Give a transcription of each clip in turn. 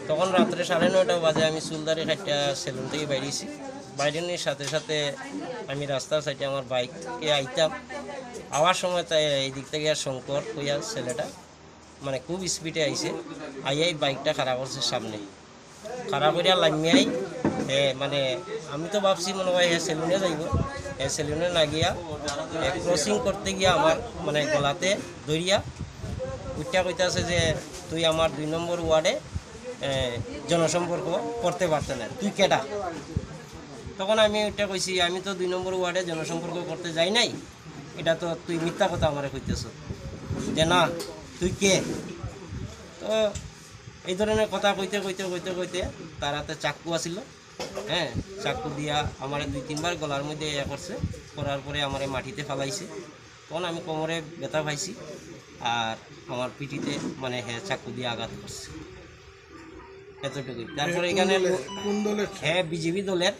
তখন রাত্রে 9:30 বাজে আমি চুলদারি খাইটা সেলুন থেকে বাইরেছি। বাইরের সাথে সাথে আমি রাস্তার সাইডে আমার বাইকে আইতাম। আওয়ার সময় তাই এই দিক থেকে আর শঙ্কর হইয়া ছেলেটা মানে খুব স্পিডে আইছে, আইয়াই বাইকটা খারাপ করছে সামনে। খারাপ করিয়া লামিয়াই মানে আমি তো ভাবছি মনে হয় সেলুনে যাইব, সেলুনে না গিয়া ক্রসিং করতে গিয়া আমার মানে গলাতে ধরিয়া উঠা কইতাছে যে তুই আমার 2 নম্বর ওয়ার্ডে জনসম্পর্ক করতে পারতে না, তুই কেডা? তখন আমি ওইটা কইছি আমি তো 2 নম্বর ওয়ার্ডে জনসম্পর্ক করতে যাই নাই, এটা তো তুই মিথ্যা কথা আমার কইতেছ যে না তুই কে। তো এই ধরনের কথা কইতে কইতে কইতে কইতে তার হাতে চাকু আছিল, চাকু দিয়া আমার 2-3 বার গলার মধ্যে করছে, করার পরে আমার মাটিতে ফালাইছে। তখন আমি কোমরে ব্যথা পাইছি আর আমার পিঠিতে মানে চাকু দিয়ে আঘাত করছে, এতটুকুই। তারপরে এখানে বিজেপি দলের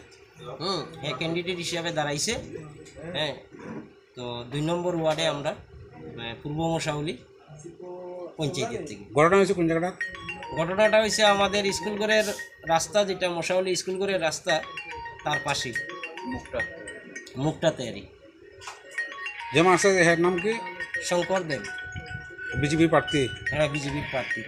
ক্যান্ডিডেট হিসাবে দাঁড়াইছে। তো 2 নম্বর ওয়ার্ডে আমরা পূর্ব মশাউলি পঞ্চায়েতের থেকে। ঘটনা হয়েছে কোন জায়গাটা? ঘটনাটা হয়েছে আমাদের স্কুল ঘরের রাস্তা, যেটা মশাউলি স্কুল ঘরের রাস্তা তার পাশেই মুখটা তৈরি। যেমন আছে এর নাম কি? শঙ্কর দেব। বিজেপি প্রার্থী? হ্যাঁ, বিজেপির প্রার্থী।